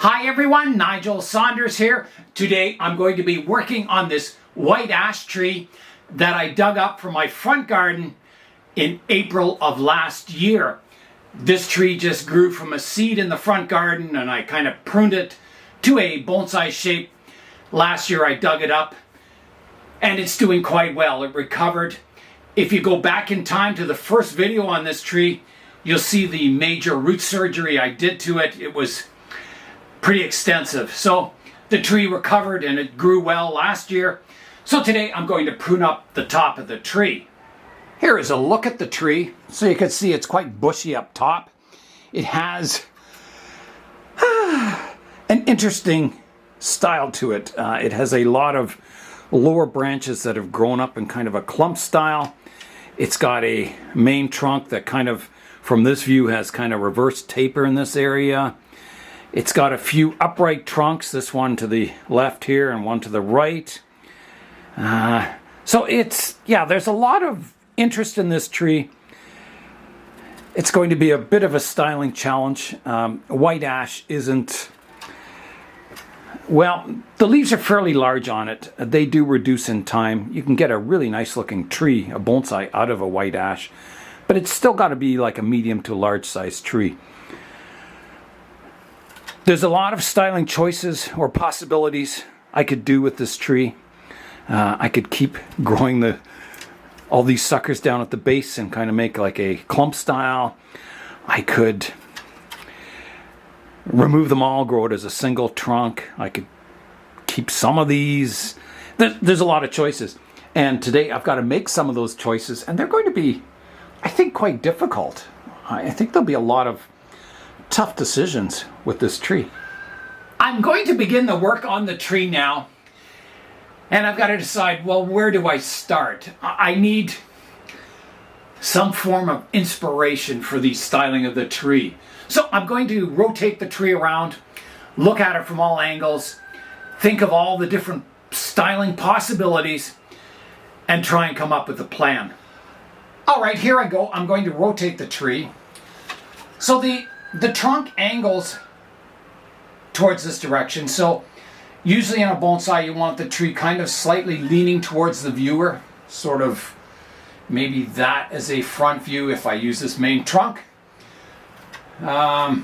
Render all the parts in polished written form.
Hi everyone, Nigel Saunders here. Today I'm going to be working on this white ash tree that I dug up from my front garden in April of last year. This tree just grew from a seed in the front garden and I kind of pruned it to a bonsai shape. Last year I dug it up and it's doing quite well. It recovered. If you go back in time to the first video on this tree, you'll see the major root surgery I did to it. It was pretty extensive. So the tree recovered and it grew well last year. So today I'm going to prune up the top of the tree. Here is a look at the tree. So you can see it's quite bushy up top. It has an interesting style to it. It has a lot of lower branches that have grown up in kind of a clump style. It's got a main trunk that kind of, from this view, has kind of reverse taper in this area. It's got a few upright trunks, this one to the left here and one to the right. So it's, yeah, there's a lot of interest in this tree. It's going to be a bit of a styling challenge. White ash isn't, well, the leaves are fairly large on it. They do reduce in time. You can get a really nice looking tree, a bonsai, out of a white ash, but it's still got to be like a medium to large size tree. There's a lot of styling choices or possibilities I could do with this tree. I could keep growing all these suckers down at the base and kind of make like a clump style. I could remove them all, grow it as a single trunk. I could keep some of these. There's a lot of choices. And today I've got to make some of those choices, and they're going to be, I think, quite difficult. I think there'll be a lot of tough decisions with this tree. I'm going to begin the work on the tree now, and I've got to decide, well, where do I start? I need some form of inspiration for the styling of the tree. So I'm going to rotate the tree around, look at it from all angles, think of all the different styling possibilities, and try and come up with a plan. All right, here I go. I'm going to rotate the tree. So the trunk angles towards this direction. So usually in a bonsai you want the tree kind of slightly leaning towards the viewer, sort of maybe that as a front view if I use this main trunk. I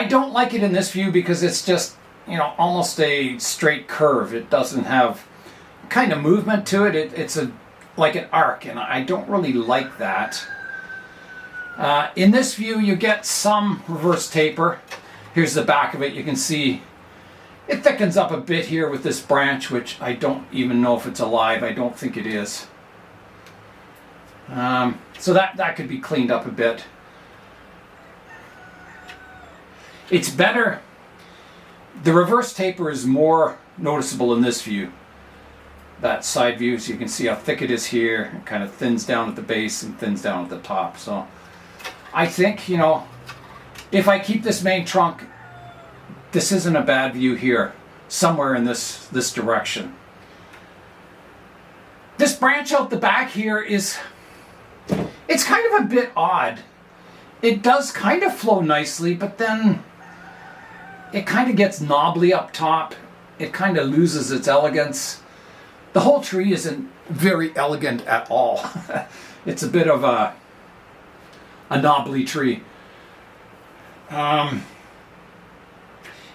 don't like it in this view because it's just, you know, almost a straight curve. It doesn't have kind of movement to it. It's like an arc, and I don't really like that. In this view, you get some reverse taper. Here's the back of it. You can see it thickens up a bit here with this branch, which I don't even know if it's alive. I don't think it is. So that could be cleaned up a bit. It's better. The reverse taper is more noticeable in this view. That side view, so you can see how thick it is here. It kind of thins down at the base and thins down at the top. So I think, you know, if I keep this main trunk, this isn't a bad view here, somewhere in this direction. This branch out the back here it's kind of a bit odd. It does kind of flow nicely, but then it kind of gets knobbly up top. It kind of loses its elegance. The whole tree isn't very elegant at all. It's a bit of a knobbly tree.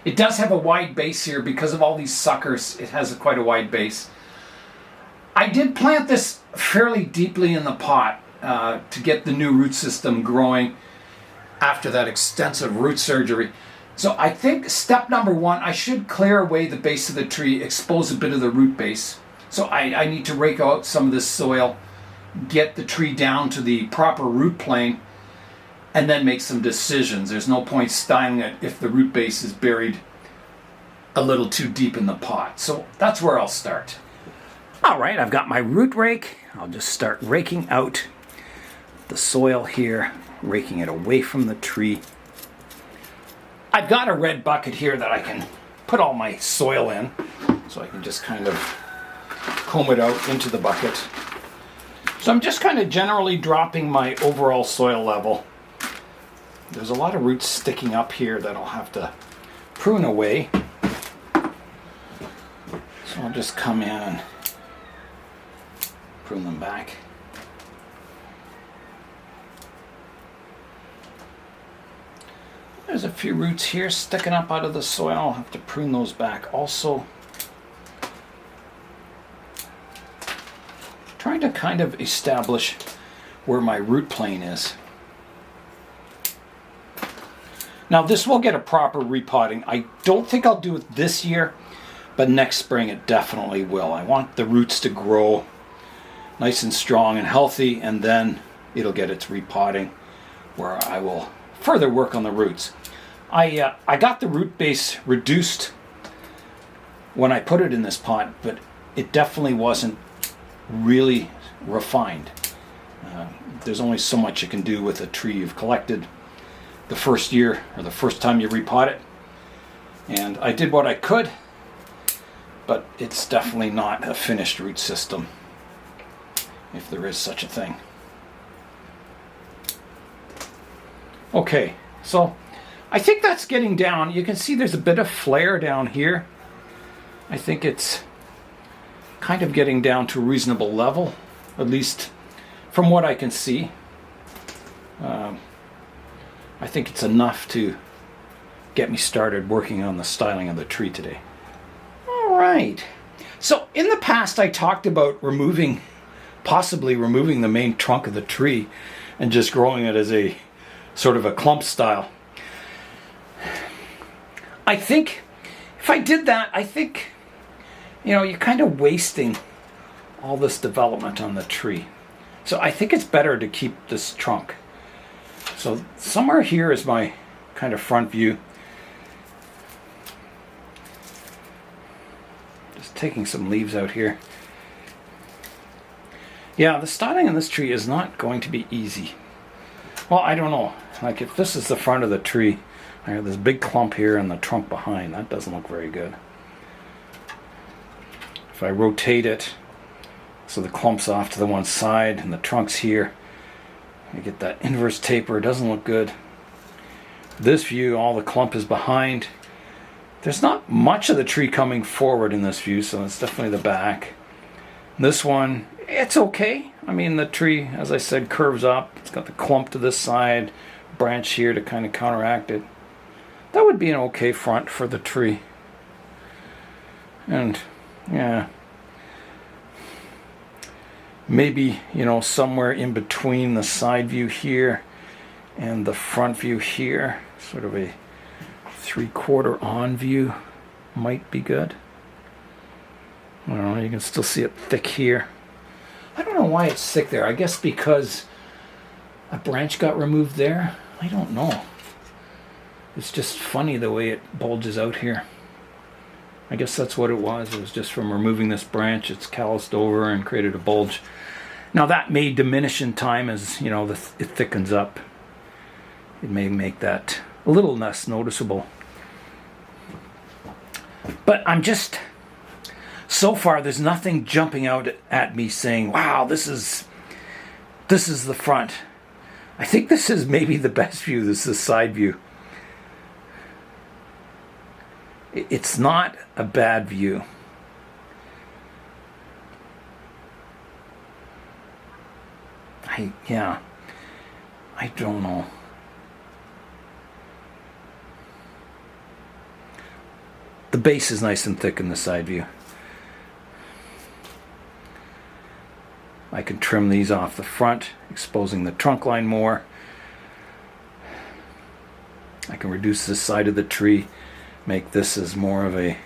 It does have a wide base here because of all these suckers. It has quite a wide base. I did plant this fairly deeply in the pot to get the new root system growing after that extensive root surgery. So I think step number one, I should clear away the base of the tree, expose a bit of the root base. So I need to rake out some of this soil, get the tree down to the proper root plane, and then make some decisions. There's no point styling it if the root base is buried a little too deep in the pot. So that's where I'll start. All right, I've got my root rake. I'll just start raking out the soil here, raking it away from the tree. I've got a red bucket here that I can put all my soil in, so I can just kind of comb it out into the bucket. So I'm just kind of generally dropping my overall soil level. There's a lot of roots sticking up here that I'll have to prune away. So I'll just come in and prune them back. There's a few roots here sticking up out of the soil. I'll have to prune those back also. Trying to kind of establish where my root plane is. Now this will get a proper repotting. I don't think I'll do it this year, but next spring it definitely will. I want the roots to grow nice and strong and healthy, and then it'll get its repotting where I will further work on the roots. I got the root base reduced when I put it in this pot, but it definitely wasn't really refined. There's only so much you can do with a tree you've collected the first year or the first time you repot it. And I did what I could, but it's definitely not a finished root system, if there is such a thing. Okay, so I think that's getting down. You can see there's a bit of flare down here. I think it's kind of getting down to a reasonable level, at least from what I can see. I think it's enough to get me started working on the styling of the tree today. All right. So in the past I talked about possibly removing the main trunk of the tree and just growing it as a sort of a clump style. I think if I did that, I think, you're kind of wasting all this development on the tree. So I think it's better to keep this trunk. So somewhere here is my kind of front view. Just taking some leaves out here. Yeah, the styling on this tree is not going to be easy. Well, I don't know. Like if this is the front of the tree, I have this big clump here and the trunk behind. That doesn't look very good. If I rotate it so the clump's off to the one side and the trunk's here, I get that inverse taper. It doesn't look good. This view, all the clump is behind. There's not much of the tree coming forward in this view, so it's definitely the back. This one, it's okay. I mean, the tree, as I said, curves up. It's got the clump to this side, branch here to kind of counteract it. That would be an okay front for the tree. And yeah, maybe, somewhere in between the side view here and the front view here, sort of a 3/4 on view might be good. I don't know, you can still see it thick here. I don't know why it's thick there. I guess because a branch got removed there. I don't know. It's just funny the way it bulges out here. I guess that's what it was. It was just from removing this branch. It's calloused over and created a bulge. Now that may diminish in time as, it thickens up. It may make that a little less noticeable. But so far there's nothing jumping out at me saying, wow, this is the front. I think this is maybe the best view. This is the side view. It's not a bad view. I don't know. The base is nice and thick in the side view. I can trim these off the front, exposing the trunk line more. I can reduce this side of the tree, make this as more of a,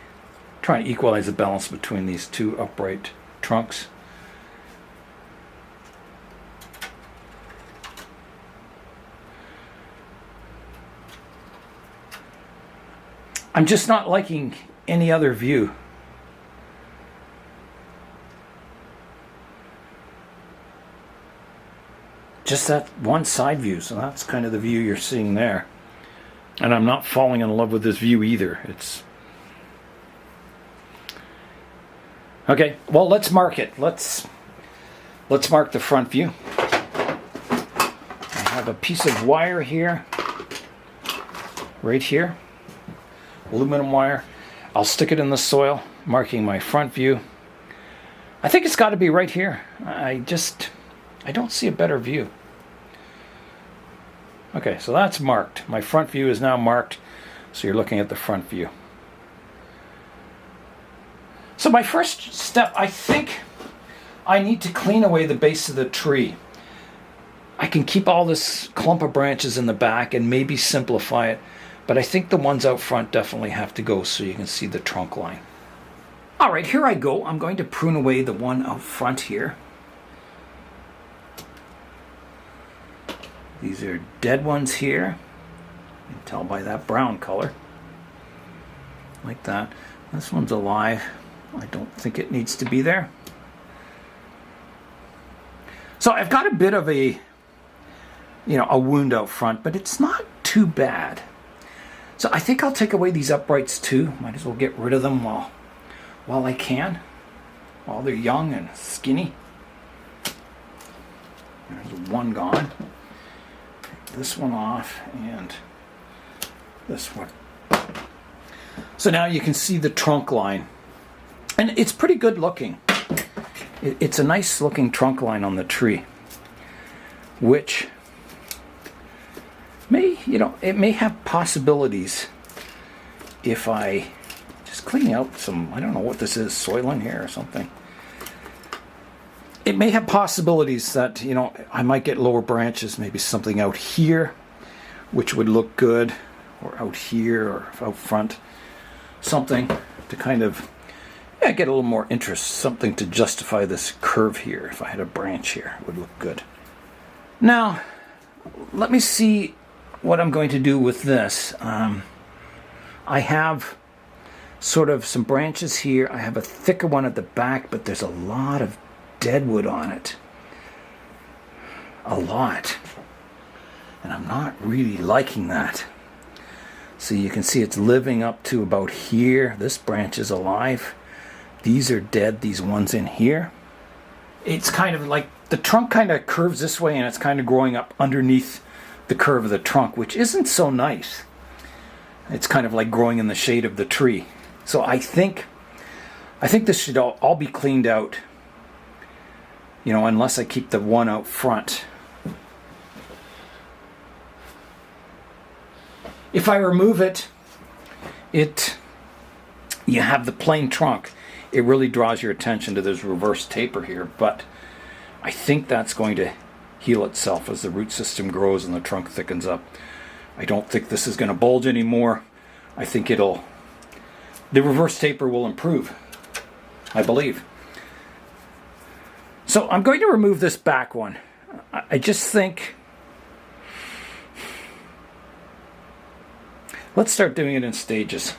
trying to equalize the balance between these two upright trunks. I'm just not liking any other view. Just that one side view, so that's kind of the view you're seeing there. And I'm not falling in love with this view either. Okay, well, let's mark it. Let's mark the front view. I have a piece of wire here, right here. aluminum wire. I'll stick it in the soil, marking my front view. I think it's got to be right here. I don't see a better view. Okay, so that's marked. My front view is now marked, so you're looking at the front view. So my first step, I think I need to clean away the base of the tree. I can keep all this clump of branches in the back and maybe simplify it, but I think the ones out front definitely have to go so you can see the trunk line. All right, here I go. I'm going to prune away the one out front here. These are dead ones here. You can tell by that brown color. Like that. This one's alive. I don't think it needs to be there. So I've got a bit of a wound out front, but it's not too bad. So I think I'll take away these uprights too. Might as well get rid of them while I can, while they're young and skinny. There's one gone. Take this one off and this one. So now you can see the trunk line. And it's pretty good looking. It's a nice looking trunk line on the tree, which it may have possibilities if I just clean out some, I don't know what this is, soil in here or something. It may have possibilities that, I might get lower branches, maybe something out here, which would look good, or out here, or out front. Something to kind of get a little more interest, something to justify this curve here. If I had a branch here, it would look good. Now, let me see what I'm going to do with this. I have sort of some branches here. I have a thicker one at the back, but there's a lot of dead wood on it. A lot. And I'm not really liking that. So you can see it's living up to about here. This branch is alive. These are dead, these ones in here. It's kind of like the trunk kind of curves this way and it's kind of growing up underneath the curve of the trunk, which isn't so nice. It's kind of like growing in the shade of the tree. So I think this should all be cleaned out, unless I keep the one out front. If I remove it, you have the plain trunk. It really draws your attention to this reverse taper here, but I think that's going to heal itself as the root system grows and the trunk thickens up. I don't think this is going to bulge anymore. I think the reverse taper will improve, I believe. So I'm going to remove this back one. I just think, let's start doing it in stages.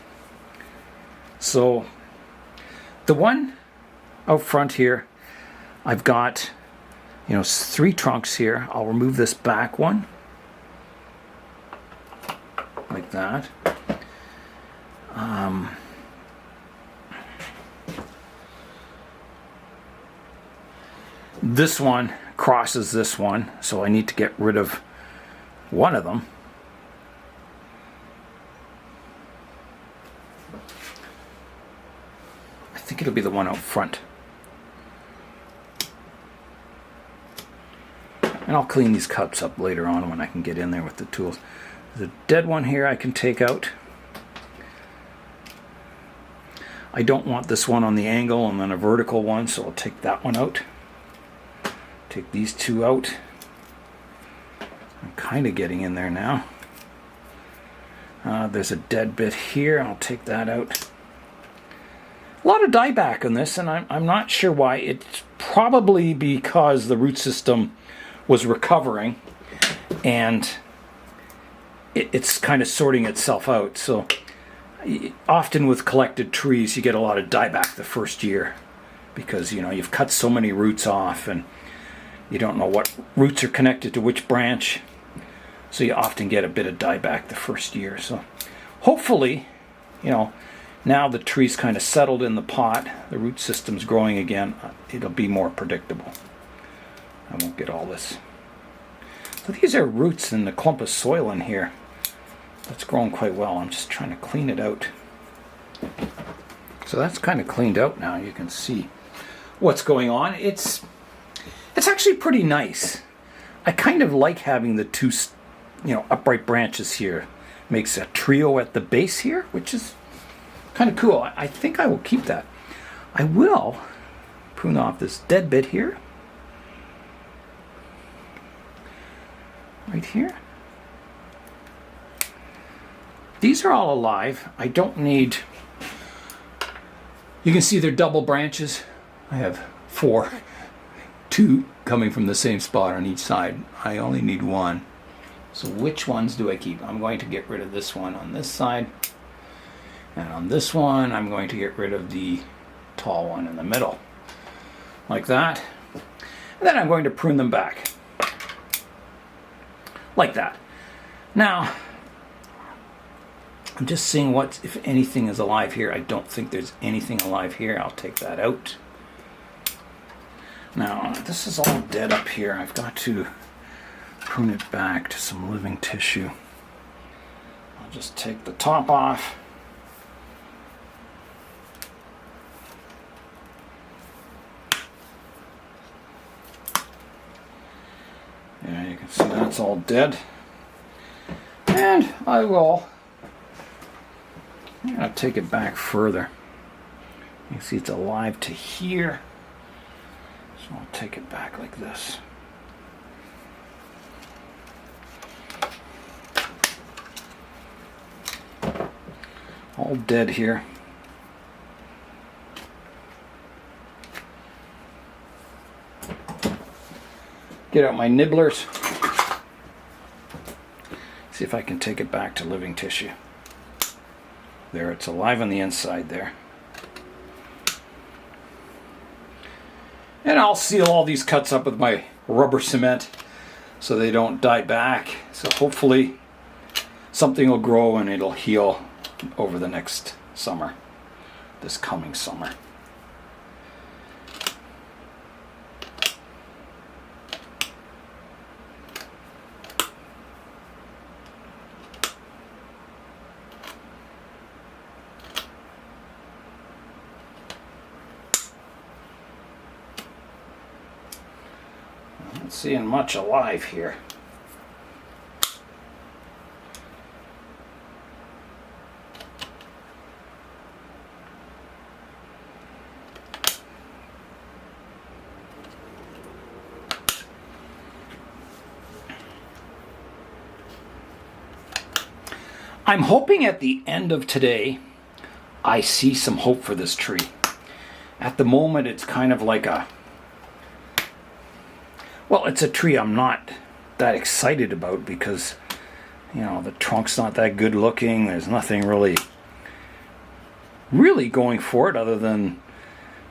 So the one out front here, I've got, 3 trunks here. I'll remove this back one. Like that. This one crosses this one, so I need to get rid of one of them. I think it'll be the one out front. And I'll clean these cups up later on when I can get in there with the tools. There's a dead one here I can take out. I don't want this one on the angle and then a vertical one, so I'll take that one out. Take these 2 out. I'm kind of getting in there now. There's a dead bit here. I'll take that out. A lot of dieback on this, and I'm not sure why. It's probably because the root system was recovering and it's kind of sorting itself out. So often with collected trees you get a lot of dieback the first year because you've cut so many roots off and you don't know what roots are connected to which branch, so you often get a bit of dieback the first year. So hopefully now the tree's kind of settled in the pot, the root system's growing again, it'll be more predictable. I won't get all this. So these are roots in the clump of soil in here. That's growing quite well. I'm just trying to clean it out. So that's kind of cleaned out now. You can see what's going on. It's actually pretty nice. I kind of like having the two, upright branches here. Makes a trio at the base here, which is kind of cool. I think I will keep that. I will prune off this dead bit here. Right here. These are all alive. I don't need... You can see they're double branches. I have 4. 2 coming from the same spot on each side. I only need 1. So which ones do I keep? I'm going to get rid of this one on this side. And on this one, I'm going to get rid of the tall one in the middle. Like that. And then I'm going to prune them back. Like that. Now, I'm just seeing what, if anything, is alive here. I don't think there's anything alive here. I'll take that out. Now, this is all dead up here. I've got to prune it back to some living tissue. I'll just take the top off. Yeah, you can see that's all dead. And I will... I'm going to take it back further. You can see it's alive to here. So I'll take it back like this. All dead here. Get out my nibblers. See if I can take it back to living tissue. There, it's alive on the inside there. And I'll seal all these cuts up with my rubber cement so they don't die back. So hopefully something will grow and it'll heal over the next summer, this coming summer. Not seeing much alive here. I'm hoping at the end of today I see some hope for this tree. At the moment it's kind of like a... Well, it's a tree I'm not that excited about because, the trunk's not that good looking. There's nothing really going for it other than,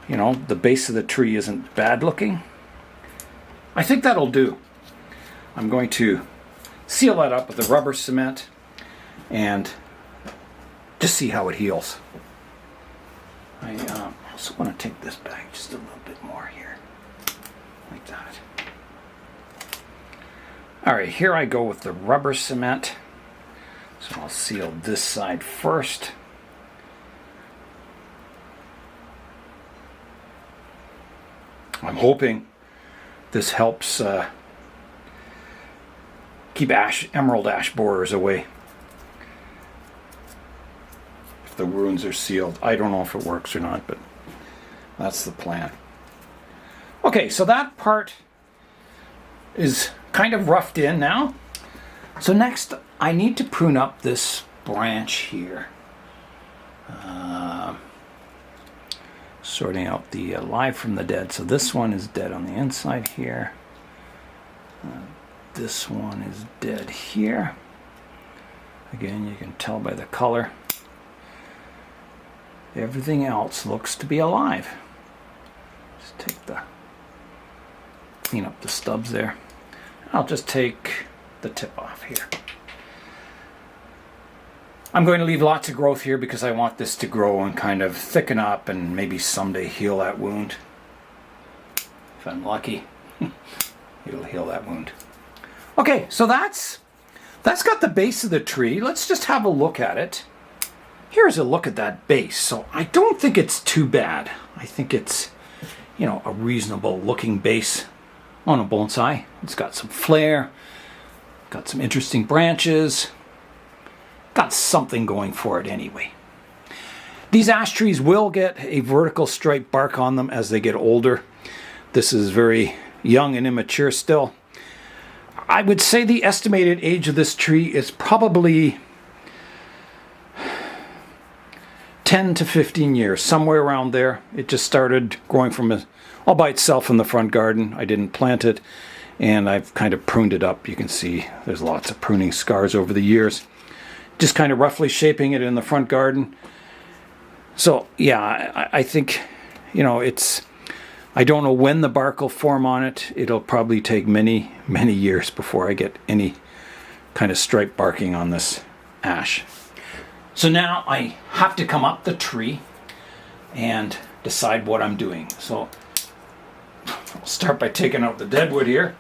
the base of the tree isn't bad looking. I think that'll do. I'm going to seal that up with the rubber cement and just see how it heals. I also want to take this back just a little bit more here, like that. Alright, here I go with the rubber cement. So I'll seal this side first. I'm hoping this helps keep emerald ash borers away. If the wounds are sealed. I don't know if it works or not, but that's the plan. Okay, so that part is kind of roughed in now. So next I need to prune up this branch here. Sorting out the alive from the dead. So this one is dead on the inside here. This one is dead here. Again, you can tell by the color. Everything else looks to be alive. Just clean up the stubs there. I'll just take the tip off here. I'm going to leave lots of growth here because I want this to grow and kind of thicken up and maybe someday heal that wound. If I'm lucky, it'll heal that wound. Okay, so that's That's got the base of the tree. Let's just have a look at it. Here's a look at that base. So I don't think it's too bad. I think it's, you know, a reasonable looking base on a bonsai. It's got some flair, got some interesting branches, got something going for it anyway. These ash trees will get a vertical striped bark on them as they get older. This is very young and immature still. I would say the estimated age of this tree is probably 10 to 15 years, somewhere around there. It just started growing from all by itself in the front garden. I didn't plant it, and I've kind of pruned it up. You can see there's lots of pruning scars over the years. Just kind of roughly shaping it in the front garden. So yeah, I think, you know, I don't know when the bark will form on it. It'll probably take many, many years before I get any kind of stripe barking on this ash. So now I have to come up the tree and decide what I'm doing. So I'll start by taking out the deadwood here.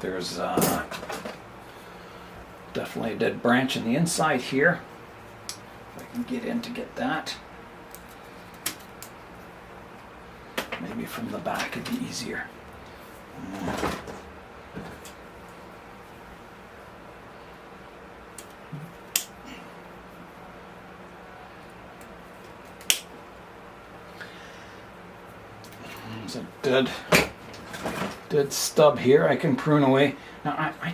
There's definitely a dead branch in the inside here. If I can get in to get that. Maybe from the back it'd be easier. There's a dead stub here I can prune away. Now I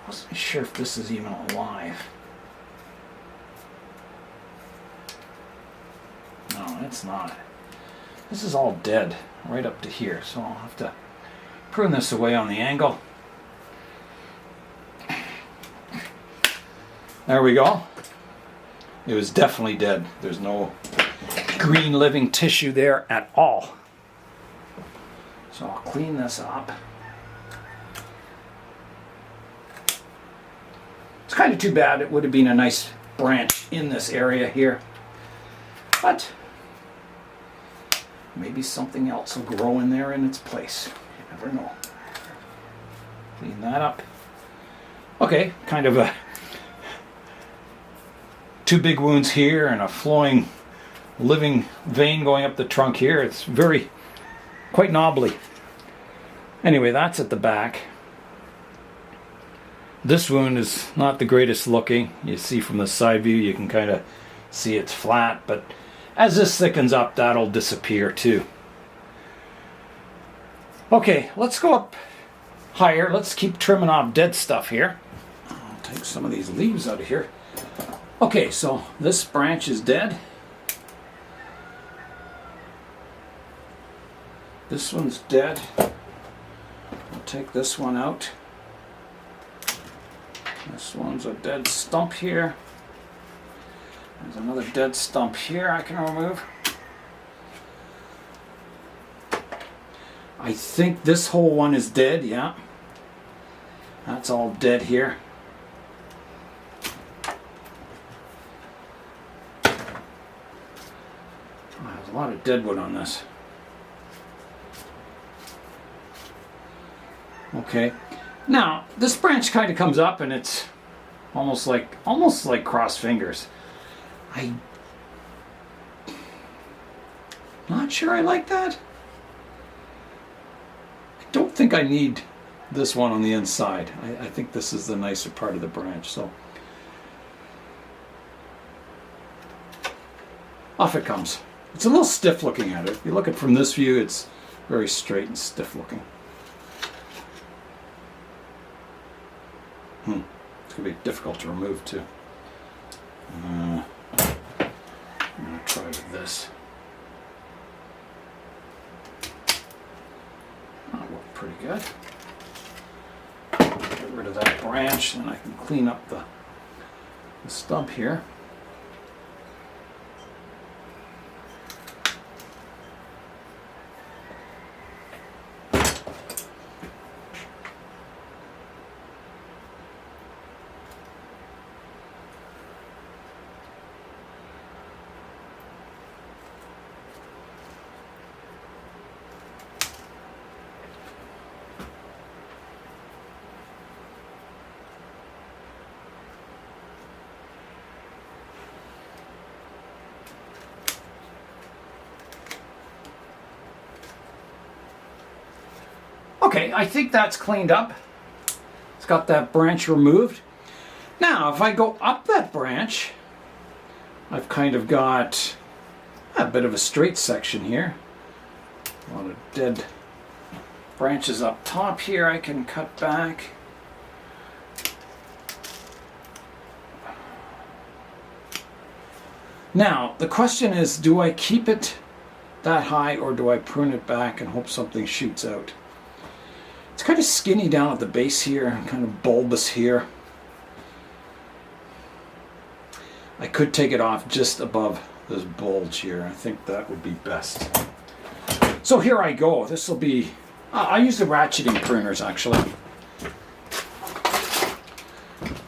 wasn't sure if this is even alive. No, it's not. This is all dead right up to here, so I'll have to prune this away on the angle. There we go. It was definitely dead. There's no green living tissue there at all. So I'll clean this up. It's kind of too bad. It would have been a nice branch in this area here. But maybe something else will grow in there in its place. You never know. Clean that up. Okay, kind of two big wounds here and a flowing living vein going up the trunk here. It's quite knobbly. Anyway, that's at the back. This wound is not the greatest looking. You see from the side view, you can kind of see it's flat, but as this thickens up, that'll disappear too. Okay, let's go up higher. Let's keep trimming off dead stuff here. I'll take some of these leaves out of here. Okay, so this branch is dead. This one's dead. I'll take this one out. This one's a dead stump here. There's another dead stump here I can remove. I think this whole one is dead, yeah. That's all dead here. There's a lot of deadwood on this. Okay. Now, this branch kind of comes up and it's almost like crossed fingers. I'm not sure I like that. I don't think I need this one on the inside. I think this is the nicer part of the branch. So off it comes. It's a little stiff looking at it. If you look at it from this view, it's very straight and stiff looking. It's going to be difficult to remove too. I'm going to try with this. That worked pretty good. Get rid of that branch, and I can clean up the stump here. Okay, I think that's cleaned up. It's got that branch removed. Now, if I go up that branch, I've kind of got a bit of a straight section here. A lot of dead branches up top here I can cut back. Now, the question is, do I keep it that high or do I prune it back and hope something shoots out? It's kind of skinny down at the base here, kind of bulbous here. I could take it off just above this bulge here. I think that would be best. So here I go. This will be, I use the ratcheting pruners actually.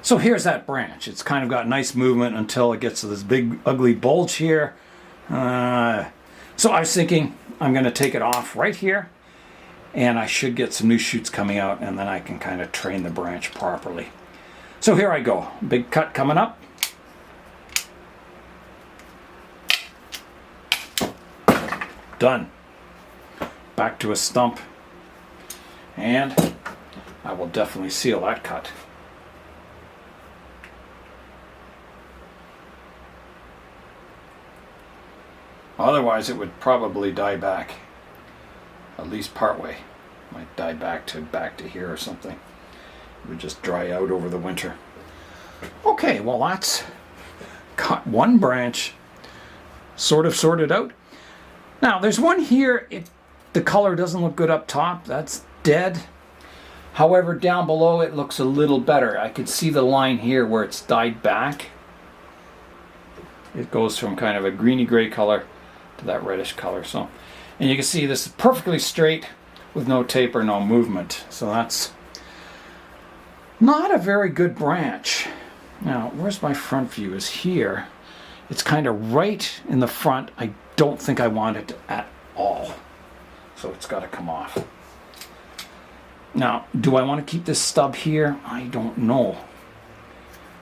So here's that branch. It's kind of got nice movement until it gets to this big ugly bulge here. So I was thinking I'm going to take it off right here and I should get some new shoots coming out and then I can kind of train the branch properly. So here I go. Big cut coming up. Done. Back to a stump. And I will definitely seal that cut. Otherwise it would probably die back. At least part way. Might die back to here or something. It would just dry out over the winter. Okay, well that's got one branch sort of sorted out. Now, there's one here, the color doesn't look good up top. That's dead. However, down below it looks a little better. I could see the line here where it's dyed back. It goes from kind of a greeny gray color to that reddish color. So, and you can see this is perfectly straight with no taper, no movement. So that's not a very good branch. Now, where's my front view? Is here. It's kind of right in the front. I don't think I want it at all. So it's got to come off. Now, do I want to keep this stub here? I don't know.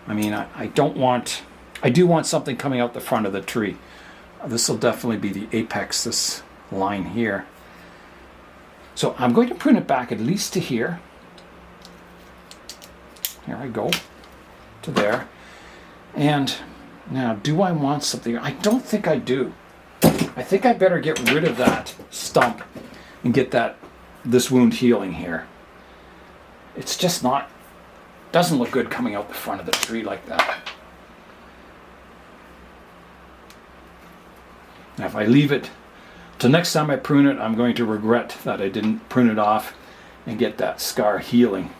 I mean, I don't want, I do want something coming out the front of the tree. This will definitely be the apex, this line here. So I'm going to prune it back at least to here. Here I go, to there. And now, do I want something? I don't think I do. I think I better get rid of that stump and get this wound healing here. It's just not, doesn't look good coming out the front of the tree like that. Now, if I leave it till next time I prune it, I'm going to regret that I didn't prune it off and get that scar healing.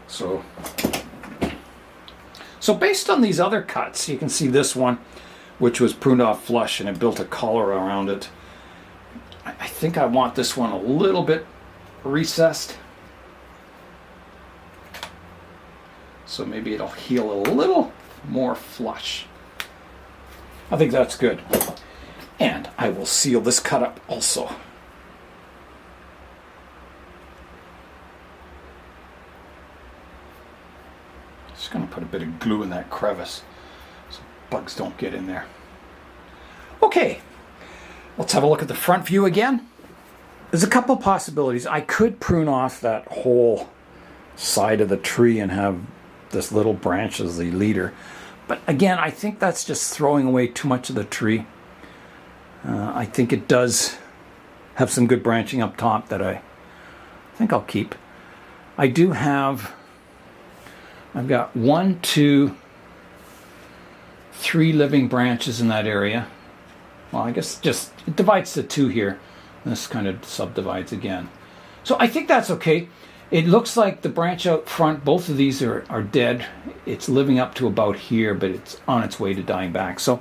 So based on these other cuts, you can see this one, which was pruned off flush and it built a collar around it. I think I want this one a little bit recessed. So maybe it'll heal a little more flush. I think that's good. And I will seal this cut up also. Just going to put a bit of glue in that crevice so bugs don't get in there. Okay, let's have a look at the front view again. There's a couple of possibilities. I could prune off that whole side of the tree and have this little branch as the leader. But again, I think that's just throwing away too much of the tree. I think it does have some good branching up top that I think I'll keep. I do have, I've got 1, 2, 3 living branches in that area. Well, I guess just, it divides to 2 here. This kind of subdivides again. So I think that's okay. It looks like the branch out front, both of these are dead. It's living up to about here, but it's on its way to dying back. So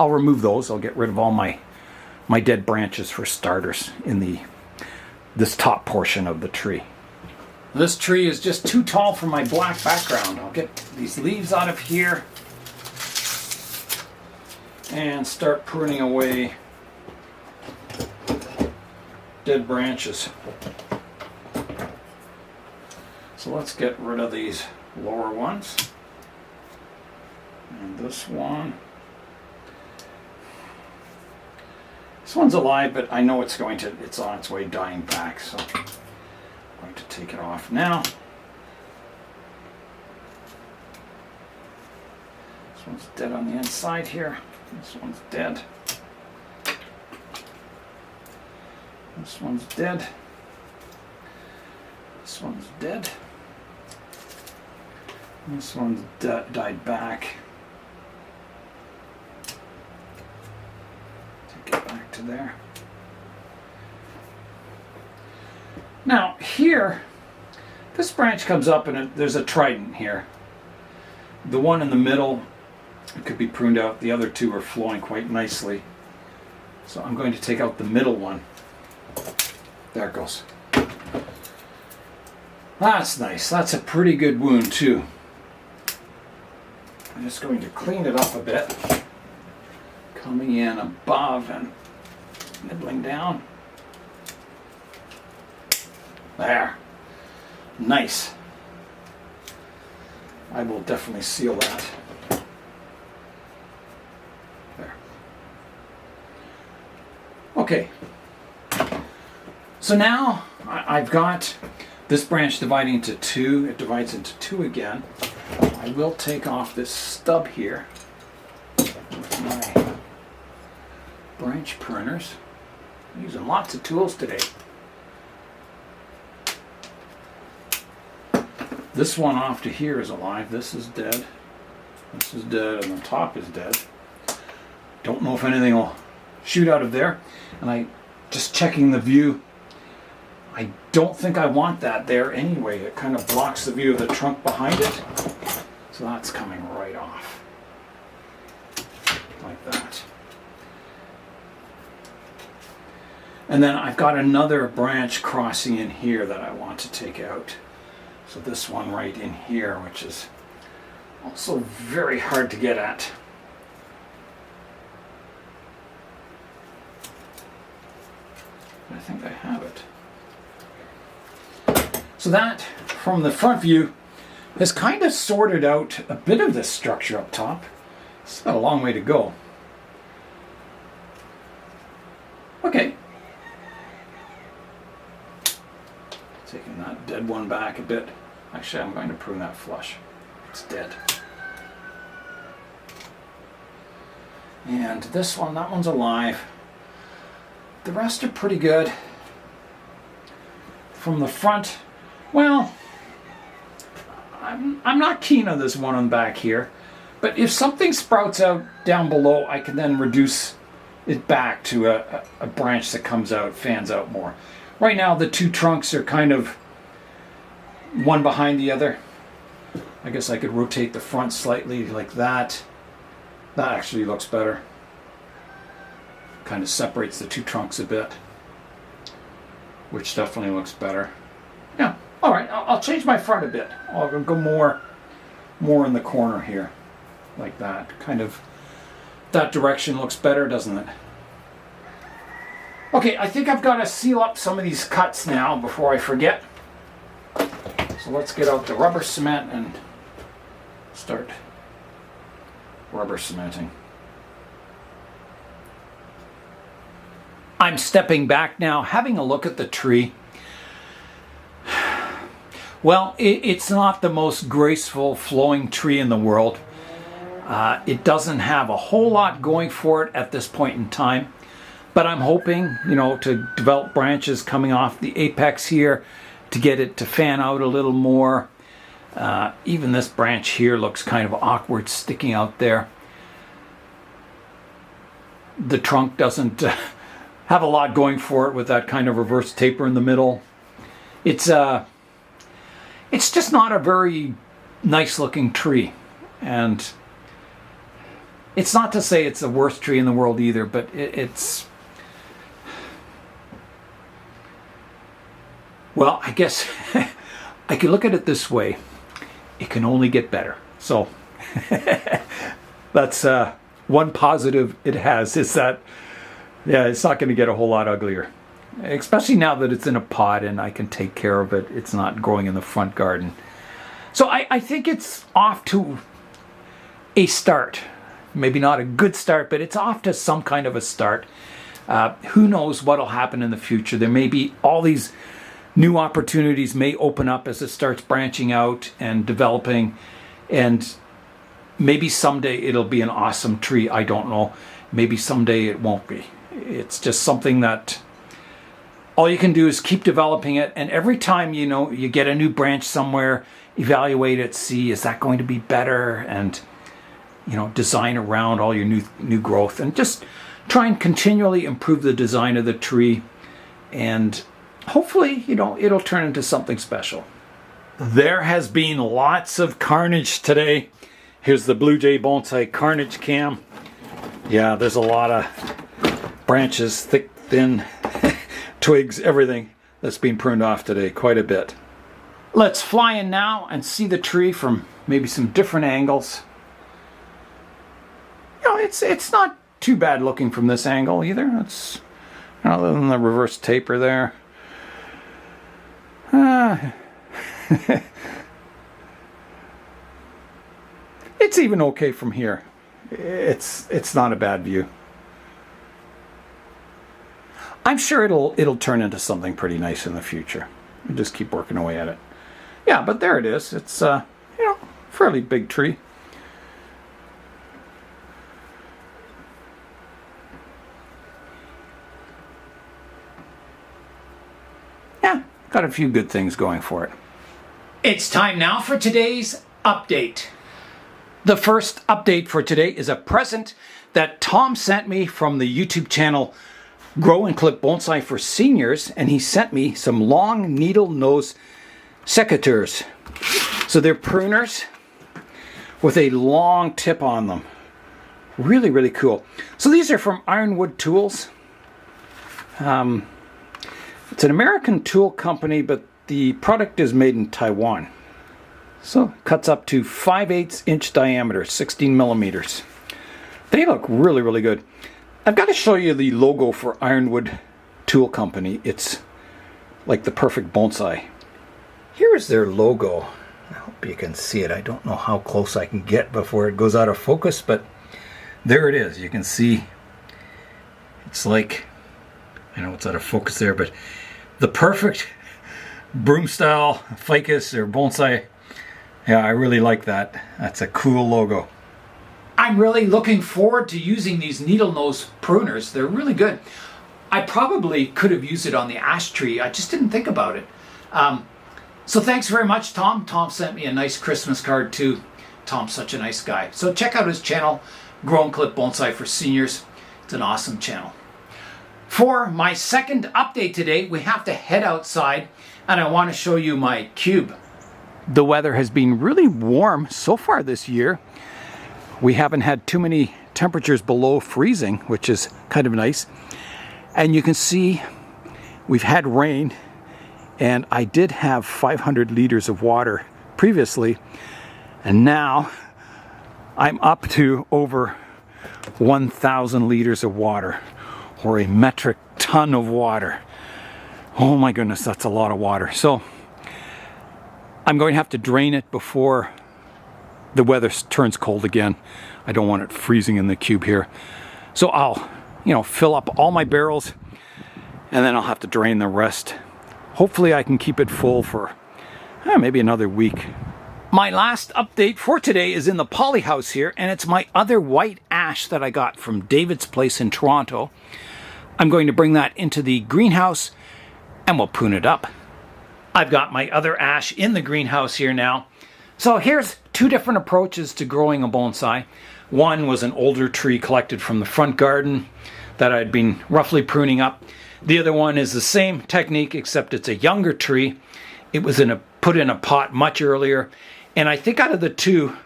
I'll remove those. I'll get rid of all my dead branches for starters in this top portion of the tree. This tree is just too tall for my black background. I'll get these leaves out of here and start pruning away dead branches. So let's get rid of these lower ones. And this one. This one's alive, but I know it's on its way dying back. So to take it off now. This one's dead on the inside here. This one's dead. This one's dead. This one's dead. This one's died back. Take it back to there. Now here, this branch comes up and there's a trident here. The one in the middle, it could be pruned out. The other two are flowing quite nicely. So I'm going to take out the middle one. There it goes. That's nice. That's a pretty good wound too. I'm just going to clean it up a bit. Coming in above and nibbling down. There. Nice. I will definitely seal that. There. Okay. So now I've got this branch dividing into two. It divides into two again. I will take off this stub here with my branch pruners. I'm using lots of tools today. This one off to here is alive. This is dead. This is dead, and the top is dead. Don't know if anything will shoot out of there. And I just checking the view. I don't think I want that there anyway. It kind of blocks the view of the trunk behind it. So that's coming right off. Like that. And then I've got another branch crossing in here that I want to take out. So this one right in here, which is also very hard to get at. I think I have it. So that, from the front view, has kind of sorted out a bit of this structure up top. It's got a long way to go. Okay. Taking that dead one back a bit. Actually, I'm going to prune that flush. It's dead. And this one, that one's alive. The rest are pretty good. From the front, well, I'm not keen on this one on the back here. But if something sprouts out down below, I can then reduce it back to a branch that comes out, fans out more. Right now, the two trunks are kind of one behind the other. I guess I could rotate the front slightly like that. That actually looks better. Kind of separates the two trunks a bit, which definitely looks better. Yeah, all right, I'll change my front a bit. I'll go more in the corner here, like that. Kind of, that direction looks better, doesn't it? Okay, I think I've got to seal up some of these cuts now before I forget. So let's get out the rubber cement and start rubber cementing. I'm stepping back now, having a look at the tree. Well, it's not the most graceful flowing tree in the world. It doesn't have a whole lot going for it at this point in time. But I'm hoping, to develop branches coming off the apex here to get it to fan out a little more. Even this branch here looks kind of awkward sticking out there. The trunk doesn't have a lot going for it with that kind of reverse taper in the middle. It's just not a very nice looking tree. And it's not to say it's the worst tree in the world either, but it's... Well, I guess I could look at it this way. It can only get better. So that's one positive it has, is that, yeah, it's not going to get a whole lot uglier. Especially now that it's in a pot and I can take care of it. It's not growing in the front garden. So I think it's off to a start. Maybe not a good start, but it's off to some kind of a start. Who knows what will happen in the future. There may be all these new opportunities may open up as it starts branching out and developing, and maybe someday it'll be an awesome tree. I don't know. Maybe someday it won't be. It's just something that all you can do is keep developing it, and every time you get a new branch somewhere, evaluate it, see is that going to be better, and design around all your new growth, and just try and continually improve the design of the tree, and hopefully it'll turn into something special. There has been lots of carnage today. Here's the Blue Jay Bonsai carnage cam. Yeah, there's a lot of branches, thick, thin, twigs, everything that's been pruned off today, quite a bit. Let's fly in now and see the tree from maybe some different angles. It's not too bad looking from this angle either. It's other than the reverse taper there. It's even okay from here. It's not a bad view. I'm sure it'll turn into something pretty nice in the future. We'll just keep working away at it. Yeah, but there it is. It's fairly big tree. Yeah, got a few good things going for it. It's time now for today's update. The first update for today is a present that Tom sent me from the YouTube channel Grow and Clip Bonsai for Seniors, and he sent me some long needle nose secateurs. So they're pruners with a long tip on them. Really, really cool. So these are from Ironwood Tools. It's an American tool company, but the product is made in Taiwan. So it cuts up to 5/8 inch diameter, 16 millimeters. They look really, really good. I've got to show you the logo for Ironwood Tool Company. It's like the perfect bonsai. Here is their logo. I hope you can see it. I don't know how close I can get before it goes out of focus, but there it is. You can see it's like, I know it's out of focus there, but the perfect broom style ficus or bonsai. Yeah, I really like that. That's a cool logo. I'm really looking forward to using these needle nose pruners. They're really good. I probably could have used it on the ash tree. I just didn't think about it. So thanks very much, Tom. Tom sent me a nice Christmas card too. Tom's such a nice guy. So check out his channel, Grow and Clip Bonsai for Seniors. It's an awesome channel. For my second update today, we have to head outside, and I want to show you my cube. The weather has been really warm so far this year. We haven't had too many temperatures below freezing, which is kind of nice. And you can see we've had rain, and I did have 500 liters of water previously, and now I'm up to over 1,000 liters of water, or a metric ton of water. Oh my goodness, that's a lot of water. So I'm going to have to drain it before the weather turns cold again. I don't want it freezing in the cube here. So I'll, fill up all my barrels, and then I'll have to drain the rest. Hopefully I can keep it full for maybe another week. My last update for today is in the poly house here, and it's my other white ash that I got from David's place in Toronto. I'm going to bring that into the greenhouse, and we'll prune it up. I've got my other ash in the greenhouse here now. So here's two different approaches to growing a bonsai. One was an older tree collected from the front garden that I'd been roughly pruning up. The other one is the same technique, except it's a younger tree. It was put in a pot much earlier, and I think out of the two,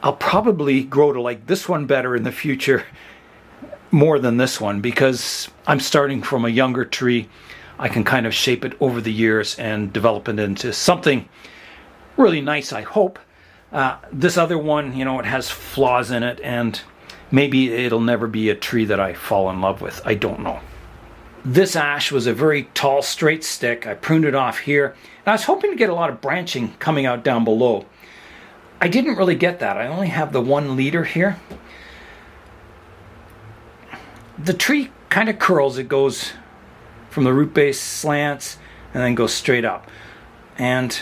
I'll probably grow to like this one better in the future more than this one, because I'm starting from a younger tree. I can kind of shape it over the years and develop it into something really nice, I hope. This other one, it has flaws in it, and maybe it'll never be a tree that I fall in love with. I don't know. This ash was a very tall, straight stick. I pruned it off here, and I was hoping to get a lot of branching coming out down below. I didn't really get that. I only have the 1 leader here. The tree kind of curls. It goes from the root base, slants, and then go straight up. And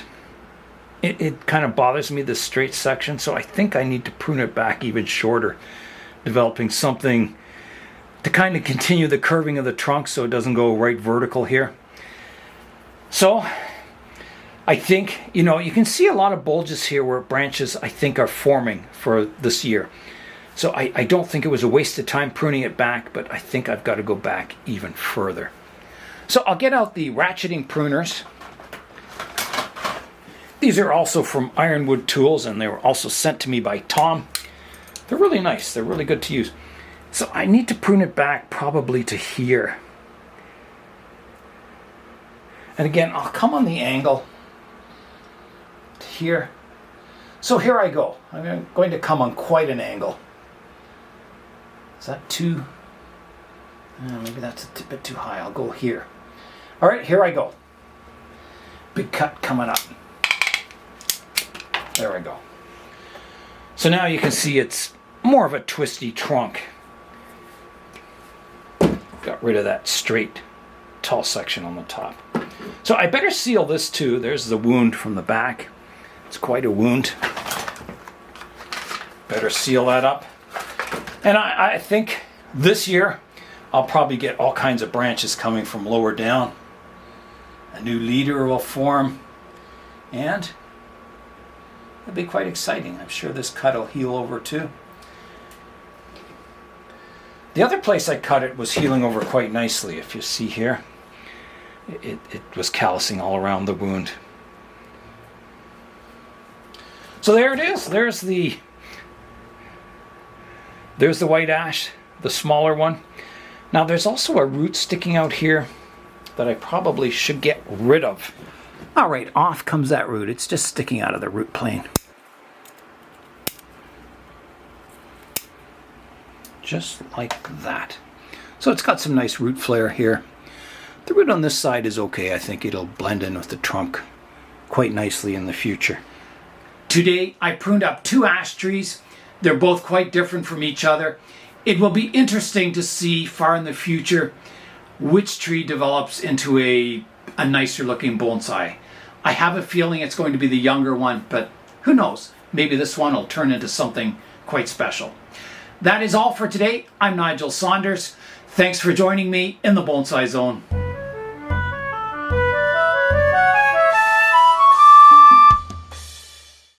it kind of bothers me, this straight section, so I think I need to prune it back even shorter, developing something to kind of continue the curving of the trunk so it doesn't go right vertical here. So I think, you know, you can see a lot of bulges here where branches I think are forming for this year. So I don't think it was a waste of time pruning it back, but I think I've got to go back even further. So I'll get out the ratcheting pruners. These are also from Ironwood Tools, and they were also sent to me by Tom. They're really nice. They're really good to use. So I need to prune it back probably to here. And again, I'll come on the angle to here. So here I go. I'm going to come on quite an angle. Is that too... maybe that's a bit too high. I'll go here. All right, here I go. Big cut coming up. There I go. So now you can see it's more of a twisty trunk. Got rid of that straight, tall section on the top. So I better seal this too. There's the wound from the back. It's quite a wound. Better seal that up. And I think this year I'll probably get all kinds of branches coming from lower down. A new leader will form, and it'll be quite exciting. I'm sure this cut will heal over too. The other place I cut it was healing over quite nicely. If you see here, it was callousing all around the wound. So there it is. There's the white ash, the smaller one. Now there's also a root sticking out here that I probably should get rid of. All right, off comes that root. It's just sticking out of the root plane. Just like that. So it's got some nice root flare here. The root on this side is okay. I think it'll blend in with the trunk quite nicely in the future. Today I pruned up 2 ash trees. They're both quite different from each other. It will be interesting to see far in the future which tree develops into a nicer looking bonsai. I have a feeling it's going to be the younger one, but who knows? Maybe this one will turn into something quite special. That is all for today. I'm Nigel Saunders. Thanks for joining me in the Bonsai Zone.